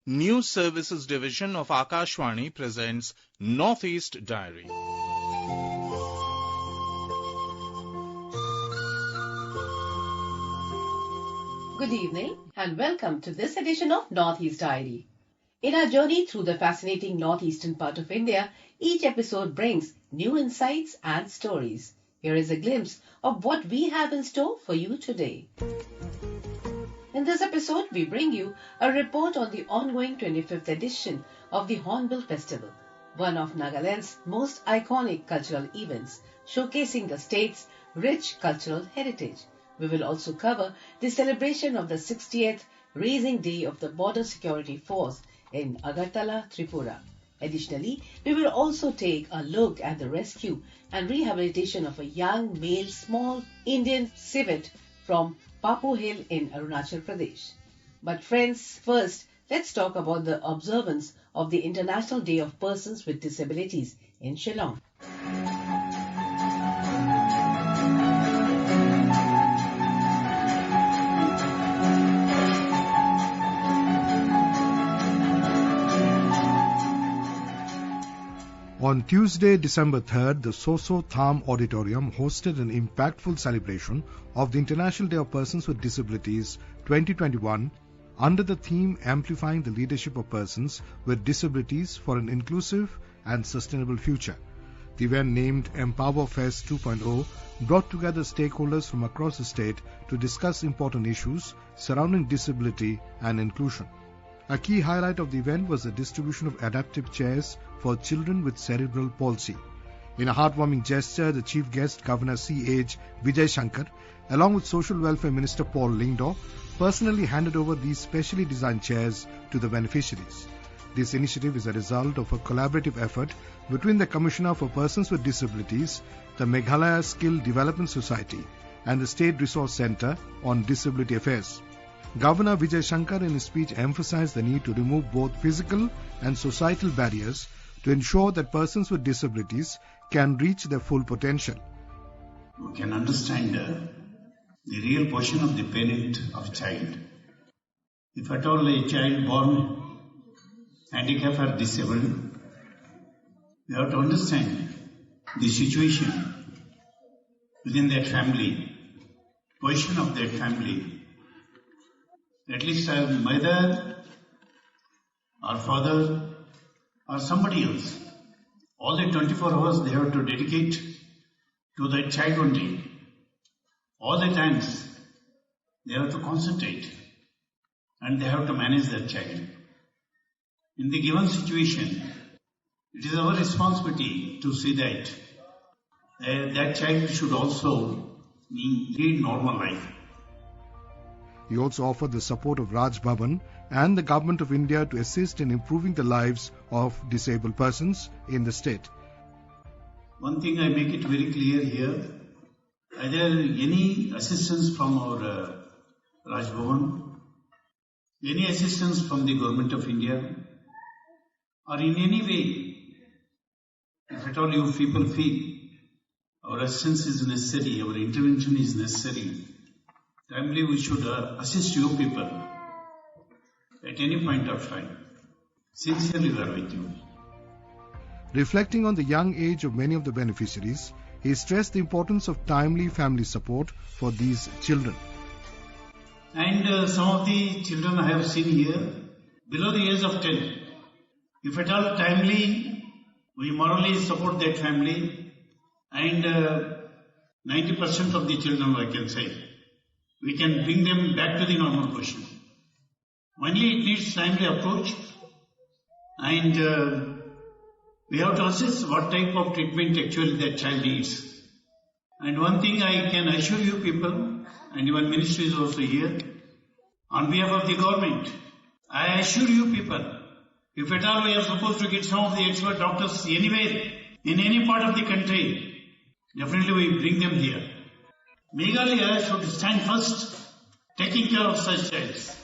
News Services Division of Akashvani presents Northeast Diary. Good evening and welcome to this edition of Northeast Diary. In our journey through the fascinating northeastern part of India, each episode brings new insights and stories. Here is a glimpse of what we have in store for you today. In this episode, we bring you a report on the ongoing 25th edition of the Hornbill Festival, one of Nagaland's most iconic cultural events, showcasing the state's rich cultural heritage. We will also cover the celebration of the 60th Raising Day of the Border Security Force in Agartala, Tripura. Additionally, we will also take a look at the rescue and rehabilitation of a young male small Indian civet from Papu Hill in Arunachal Pradesh. But friends, first, let's talk about the observance of the International Day of Persons with Disabilities in Shillong. On Tuesday, December 3rd, the Soso Tham Auditorium hosted an impactful celebration of the International Day of Persons with Disabilities 2021 under the theme Amplifying the Leadership of Persons with Disabilities for an Inclusive and Sustainable Future. The event, named Empower Fest 2.0, brought together stakeholders from across the state to discuss important issues surrounding disability and inclusion. A key highlight of the event was the distribution of adaptive chairs for children with cerebral palsy. In a heartwarming gesture, the chief guest, Governor C.H. Vijay Shankar, along with Social Welfare Minister Paul Lyngdoh, personally handed over these specially designed chairs to the beneficiaries. This initiative is a result of a collaborative effort between the Commissioner for Persons with Disabilities, the Meghalaya Skill Development Society, and the State Resource Centre on Disability Affairs. Governor Vijay Shankar in his speech emphasized the need to remove both physical and societal barriers to ensure that persons with disabilities can reach their full potential. We can understand the real position of the parent of a child. If at all a child born handicapped or disabled, we have to understand the situation within that family, position of that family. At least a mother or father or somebody else, all the 24 hours they have to dedicate to that child only. All the times they have to concentrate and they have to manage that child. In the given situation, it is our responsibility to see that that child should also lead normal life. He also offered the support of Raj Bhavan and the Government of India to assist in improving the lives of disabled persons in the state. One thing I make it very clear here, either any assistance from our Raj Bhavan, any assistance from the Government of India, or in any way, if at all you people feel our assistance is necessary, our intervention is necessary, timely we should assist you people at any point of time. Sincerely we are with you. Reflecting on the young age of many of the beneficiaries, he stressed the importance of timely family support for these children. And some of the children I have seen here, below the age of 10, if at all timely, we morally support that family, and 90% of the children, I can say, we can bring them back to the normal position. Only it needs timely approach, and we have to assess what type of treatment actually that child needs. And one thing I can assure you people, and even ministry is also here, on behalf of the government, I assure you people, if at all we are supposed to get some of the expert doctors anywhere, in any part of the country, definitely we bring them here. Meghalaya should stand first, taking care of such childs.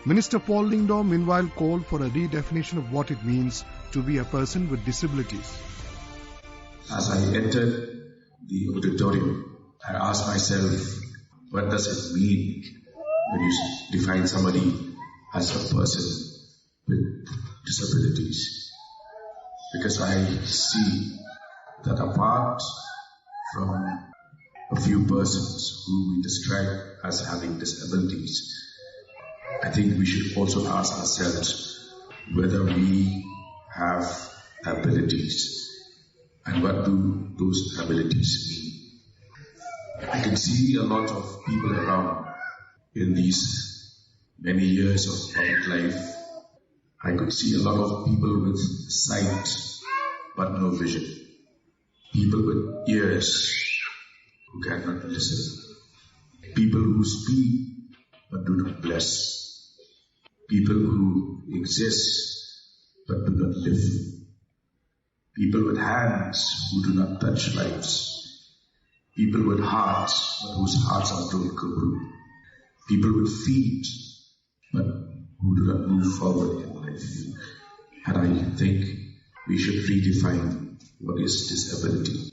Minister Paul Lyngdoh meanwhile called for a redefinition of what it means to be a person with disabilities. As I entered the auditorium, I asked myself, what does it mean when you define somebody as a person with disabilities, because I see that apart from a few persons who we describe as having disabilities, I think we should also ask ourselves whether we have abilities and what do those abilities mean. I can see a lot of people around in these many years of public life. I could see a lot of people with sight but no vision. People with ears who cannot listen. People who speak but do not bless. People who exist but do not live. People with hands who do not touch lives. People with hearts but whose hearts are broken. People with feet but who do not move forward in life. And I think we should redefine what is disability.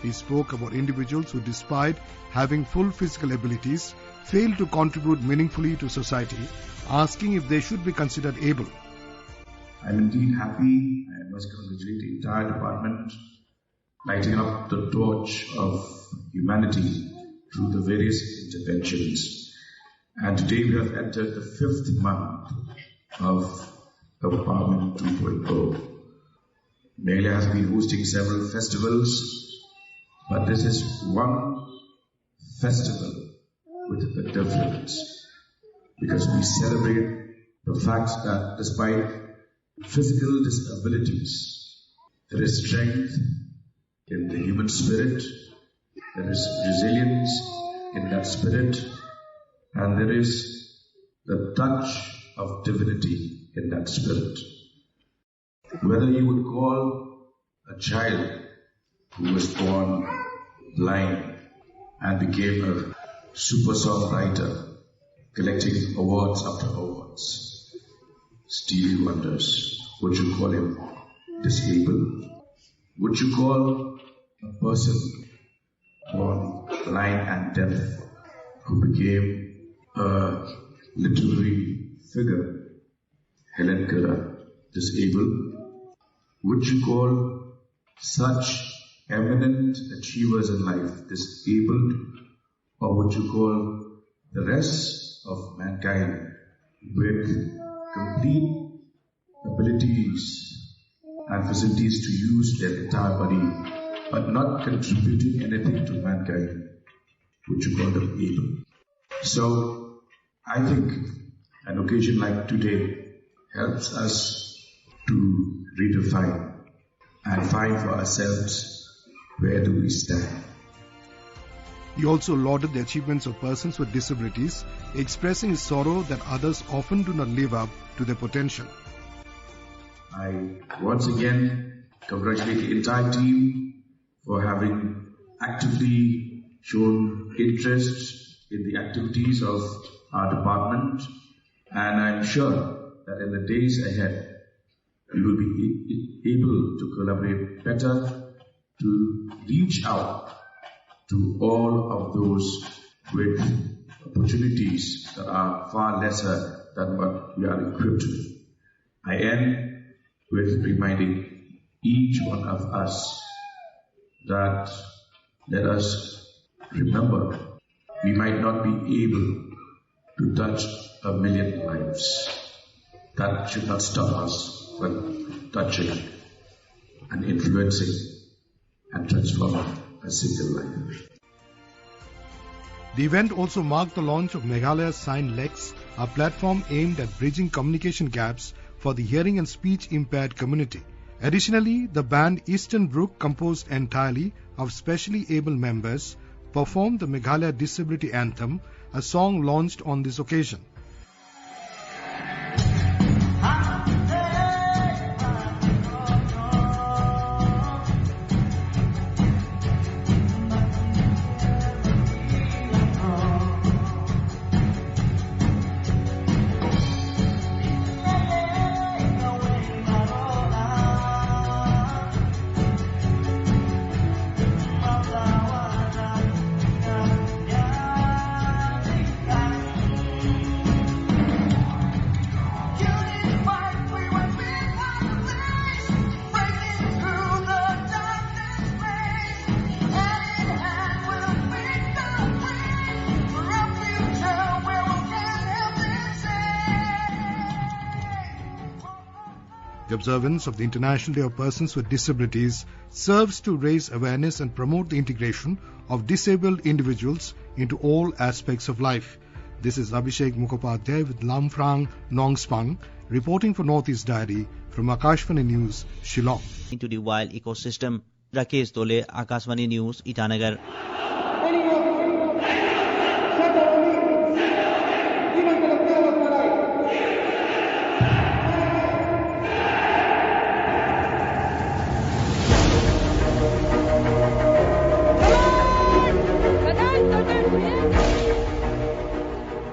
He spoke about individuals who, despite having full physical abilities, fail to contribute meaningfully to society, asking if they should be considered able. I'm indeed happy. I must congratulate the entire department lighting up the torch of humanity through the various interventions. And today we have entered the 5th month of Empowerment 2.0. Meghalaya has been hosting several festivals, but this is one festival with a difference, because we celebrate the fact that despite physical disabilities, there is strength in the human spirit, there is resilience in that spirit, and there is the touch of divinity in that spirit. Whether you would call a child who was born blind and became a super songwriter, collecting awards after awards, Stevie Wonders, would you call him disabled? Would you call a person born blind and deaf who became a literary figure, Helen Keller, disabled? Would you call such eminent achievers in life disabled? Or would you call the rest of mankind with complete abilities and facilities to use their entire body but not contributing anything to mankind, would you call them able? So I think an occasion like today helps us to redefine and find for ourselves where do we stand. He also lauded the achievements of persons with disabilities, expressing his sorrow that others often do not live up to their potential. I once again congratulate the entire team for having actively shown interest in the activities of our department, and I'm sure that in the days ahead we will be able to collaborate better to reach out to all of those with opportunities that are far lesser than what we are equipped with. I end with reminding each one of us that let us remember we might not be able to touch 1 million lives. That should not stop us from touching and influencing and transforming a single life. The event also marked the launch of Meghalaya Sign Lex, a platform aimed at bridging communication gaps for the hearing and speech impaired community. Additionally, the band Eastern Brook, composed entirely of specially able members, performed the Meghalaya Disability Anthem, a song launched on this occasion. The observance of the International Day of Persons with Disabilities serves to raise awareness and promote the integration of disabled individuals into all aspects of life. This is Abhishek Mukhopadhyay with Lamfrang Nongspang reporting for Northeast Diary from Akashvani News, Shillong. Into the wild ecosystem, Rakesh Dole, Akashvani News, Itanagar.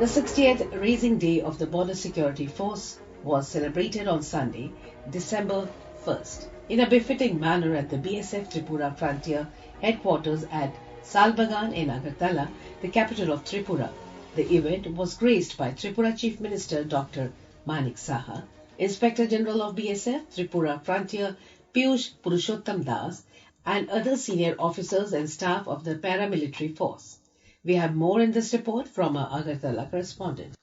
The 60th Raising Day of the Border Security Force was celebrated on Sunday, December 1st, in a befitting manner at the BSF Tripura Frontier headquarters at Salbagan in Agartala, the capital of Tripura. The event was graced by Tripura Chief Minister Dr. Manik Saha, Inspector General of BSF Tripura Frontier Piyush Purushottam Das, and other senior officers and staff of the paramilitary force. We have more in this report from our Agartala correspondent.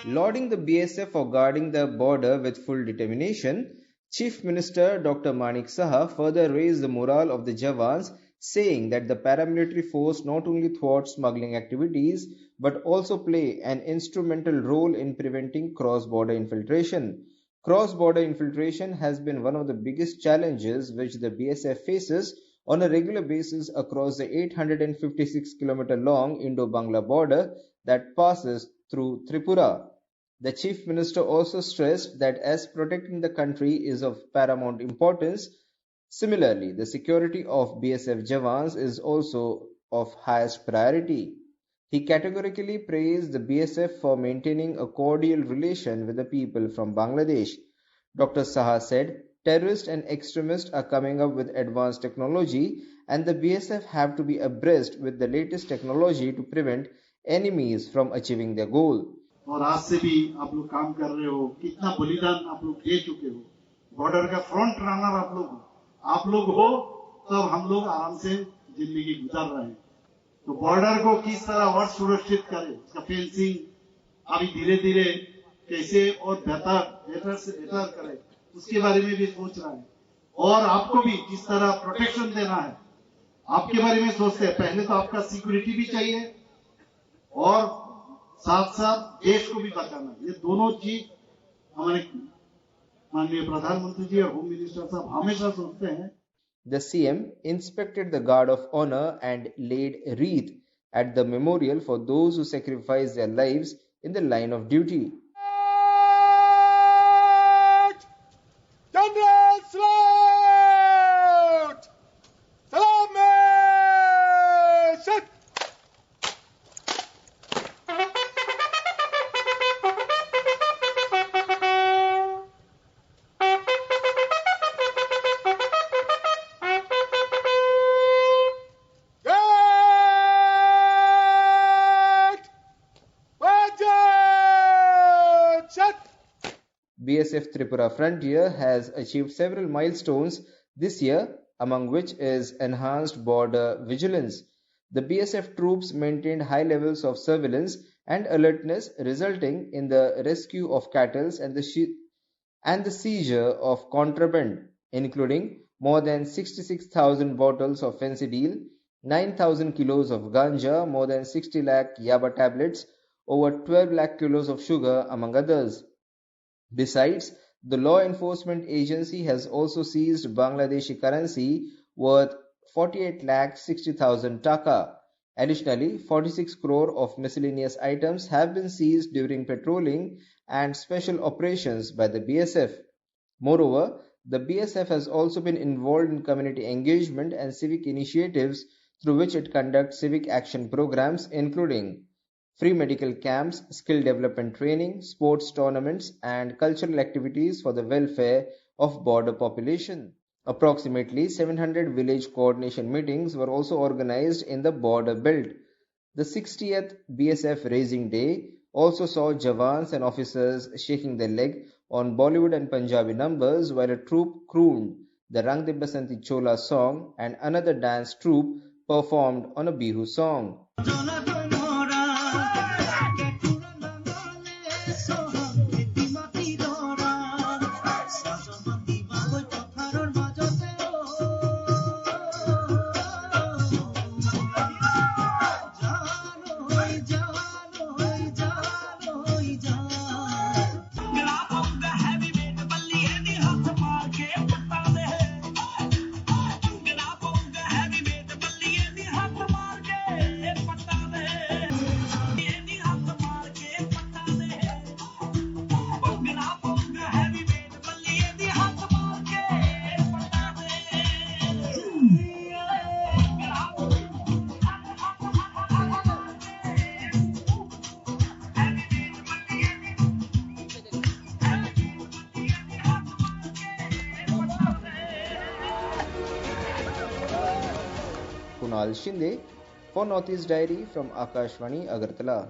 Lauding the BSF for guarding the border with full determination, Chief Minister Dr. Manik Saha further raised the morale of the Jawans, saying that the paramilitary force not only thwarts smuggling activities but also play an instrumental role in preventing cross-border infiltration. Cross-border infiltration has been one of the biggest challenges which the BSF faces on a regular basis across the 856-kilometer-long Indo-Bangla border that passes through Tripura. The Chief Minister also stressed that as protecting the country is of paramount importance, similarly, the security of BSF Jawans is also of highest priority. He categorically praised the BSF for maintaining a cordial relation with the people from Bangladesh. Dr. Saha said, terrorists and extremists are coming up with advanced technology and the BSF have to be abreast with the latest technology to prevent enemies from achieving their goal. और आज से भी आप लोग काम कर रहे हो, कितना बलिदान आप लोग दे चुके हो, बॉर्डर का फ्रंट रनर आप लोग हो, तब हम लोग आराम से जिंदगी गुजार रहे हैं। तो बॉर्डर को किस तरह और सुरक्षित करें, उसका फेंसिंग अभी धीरे धीरे कैसे और बेहतर से बेहतर करें, उसके बारे में भी सोच रहे हैं। और आपको भी किस तरह प्रोटेक्शन देना है, आपके बारे में सोचते हैं। पहले तो आपका सिक्योरिटी भी चाहिए और साथ साथ देश को भी बचाना, ये दोनों चीज हमारे माननीय प्रधानमंत्री जी और होम मिनिस्टर साहब हमेशा सोचते हैं। The CM inspected the guard of honor and laid wreath at the memorial for those who sacrificed their lives in the line of duty. BSF Tripura Frontier has achieved several milestones this year, among which is enhanced border vigilance. The BSF troops maintained high levels of surveillance and alertness, resulting in the rescue of cattle and the seizure of contraband, including more than 66,000 bottles of fensidyl, 9,000 kilos of ganja, more than 60 lakh yaba tablets, over 12 lakh kilos of sugar, among others. Besides, the law enforcement agency has also seized Bangladeshi currency worth 48,60,000 taka. Additionally, 46 crore of miscellaneous items have been seized during patrolling and special operations by the BSF. Moreover, the BSF has also been involved in community engagement and civic initiatives through which it conducts civic action programs, including free medical camps, skill development training, sports tournaments, and cultural activities for the welfare of border population. Approximately 700 village coordination meetings were also organized in the border belt. The 60th BSF Raising Day also saw jawans and officers shaking their leg on Bollywood and Punjabi numbers while a troupe crooned the Rang De Basanti Chola song and another dance troupe performed on a Bihu song. Kunal Shinde for Northeast Diary from Akashvani Agartala.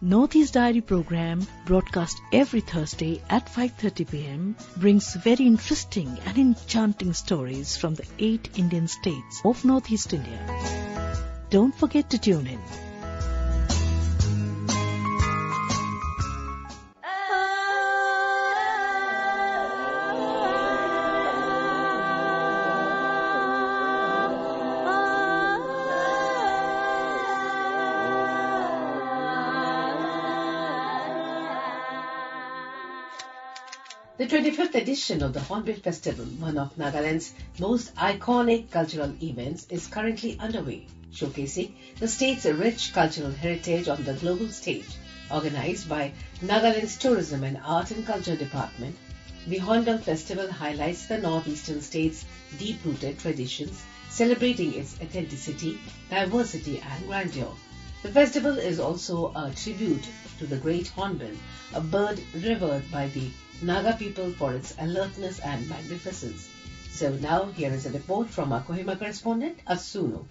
Northeast Diary program, broadcast every Thursday at 5:30 p.m., brings very interesting and enchanting stories from the 8 Indian states of Northeast India. Don't forget to tune in. The 25th edition of the Hornbill Festival, one of Nagaland's most iconic cultural events, is currently underway, showcasing the state's rich cultural heritage on the global stage. Organized by Nagaland's Tourism and Art and Culture Department, the Hornbill Festival highlights the northeastern state's deep-rooted traditions, celebrating its authenticity, diversity and grandeur. The festival is also a tribute to the great hornbill, a bird revered by the Naga people for its alertness and magnificence. So now here is a report from our Kohima correspondent, Asuno.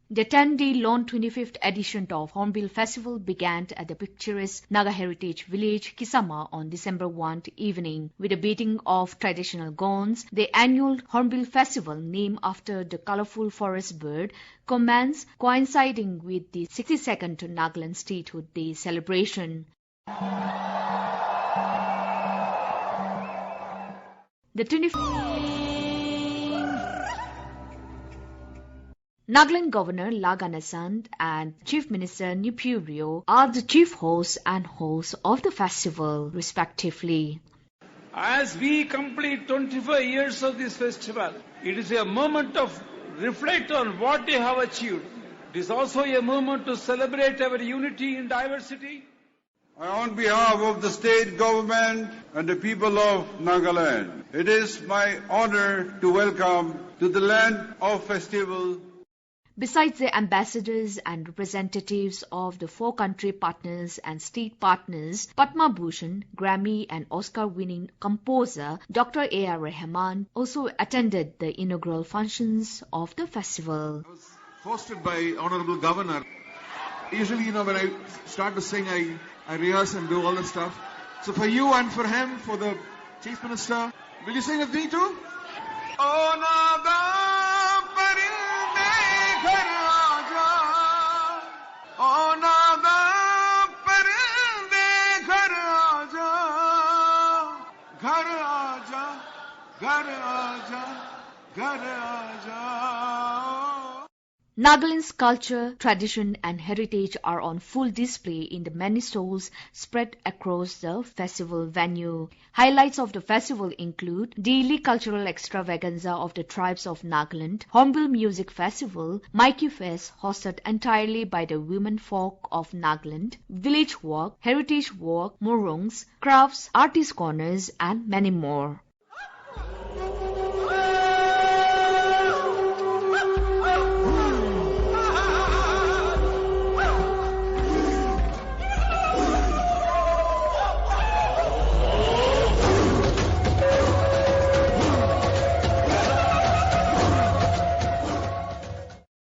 The 10-day long 25th edition of Hornbill Festival began at the picturesque Naga heritage village Kisama on December 1 evening with a beating of traditional gongs. The annual Hornbill Festival, named after the colorful forest bird, commenced coinciding with the 62nd Nagaland Statehood Day celebration. The 25th Nagaland Governor Laganasand and Chief Minister Nipurio are the chief hosts and hosts of the festival, respectively. As we complete 25 years of this festival, it is a moment of reflect on what we have achieved. It is also a moment to celebrate our unity in diversity. On behalf of the state government and the people of Nagaland, it is my honor to welcome to the land of festival. Besides the ambassadors and representatives of the 4 country partners and state partners, Padma Bhushan, Grammy and Oscar-winning composer Dr. A.R. Rahman also attended the inaugural functions of the festival. I was hosted by Honorable Governor. Usually, when I start to sing, I rehearse and do all that stuff. So for you and for him, for the Chief Minister, will you sing with me too? Oh, Naga! Nagaland's culture, tradition and heritage are on full display in the many stalls spread across the festival venue. Highlights of the festival include daily cultural extravaganza of the tribes of Nagaland, Hornbill Music Festival, Maiki Fest hosted entirely by the women folk of Nagaland, village walk, heritage walk, murungs, crafts, artist corners and many more.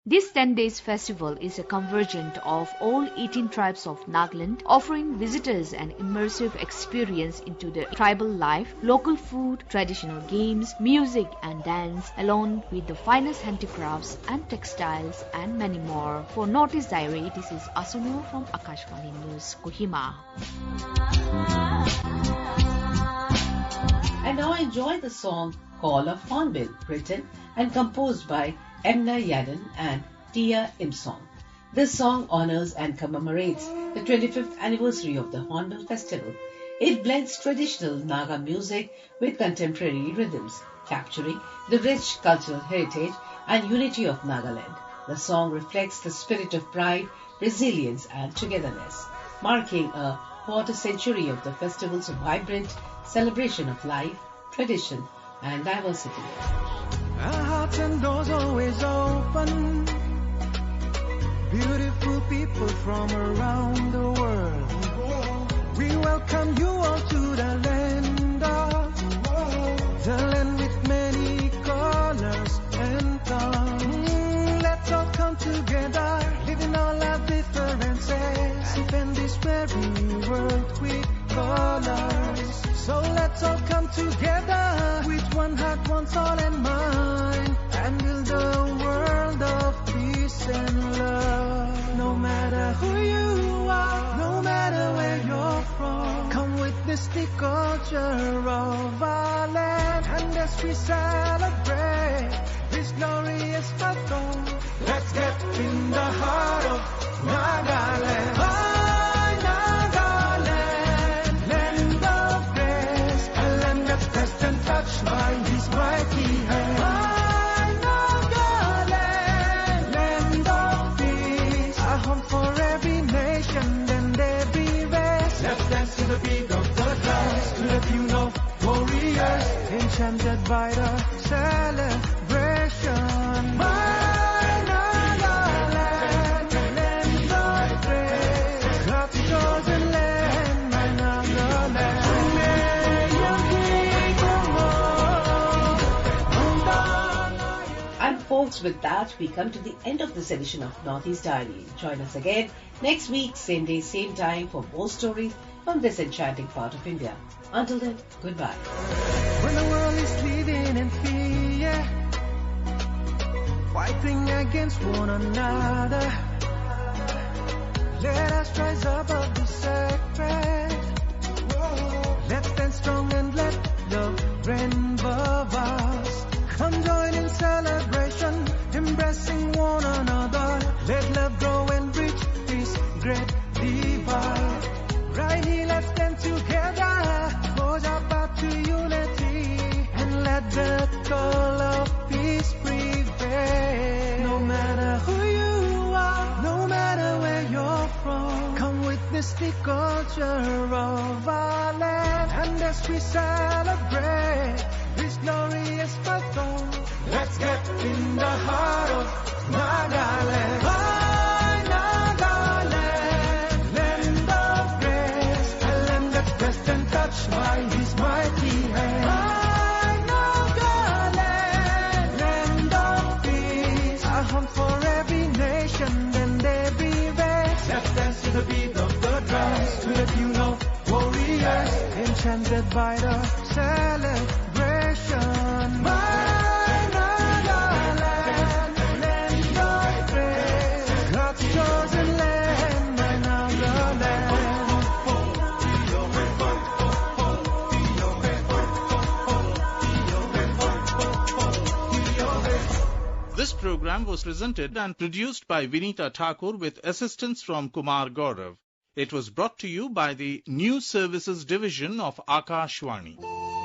This 10 days festival is a convergence of all 18 tribes of Nagaland, offering visitors an immersive experience into the tribal life, local food, traditional games, music and dance, along with the finest handicrafts and textiles and many more. For Northeast Diary, this is Asunu from Akashvani News, Kohima. And now enjoy the song Call of Hornbill, written and composed by Emna Yadin and Tia Imsong. This song honors and commemorates the 25th anniversary of the Hornbill Festival. It blends traditional Naga music with contemporary rhythms, capturing the rich cultural heritage and unity of Nagaland. The song reflects the spirit of pride, resilience and togetherness, marking a quarter century of the festival's vibrant celebration of life, tradition and diversity. Our hearts and doors always open. Beautiful people from around the world. We welcome you all to the land with many colors and tongues. Let's all come together, living all our differences, defend this very world with colors. So let's all come together with one heart, one soul and mind, and build a world of peace and love. No matter who you are, no matter where you're from, come witness the culture of our land. And as we celebrate this glorious battle, let's get in the heart of Nagaland. By his mighty hand, Nagaland, land of peace, a home for every nation and every race. Let's dance to the beat of the drums, to the tune of warriors, enchanted by the celebration. My Nagaland, land of grace, God's chosen land, my Nagaland. Folks, with that, we come to the end of this edition of Northeast Diary. Join us again next week, same day, same time, for more stories from this enchanting part of India. Until then, goodbye. When the world is living in fear, fighting against one another, let us rise above the sacred. Let's stand strong and let love reign above us. Come join in celebration, embracing one another. Let love grow and bridge this great divide. Right here, let's stand together, forge our path to unity, and let the call of peace prevail. No matter who you are, no matter where you're from, come witness the culture of our land. And as we celebrate this glorious battle, let's get in the heart of Nagaland. By Nagaland, land of grace, a land that's blessed and touched by his mighty hand. By Nagaland, land of peace, a home for every nation and every race. Let's dance to the beat of the drums, to the tune of warriors, enchanted by the celebration. This program was presented and produced by Vinita Thakur with assistance from Kumar Gaurav. It was brought to you by the News Services Division of Akashvani.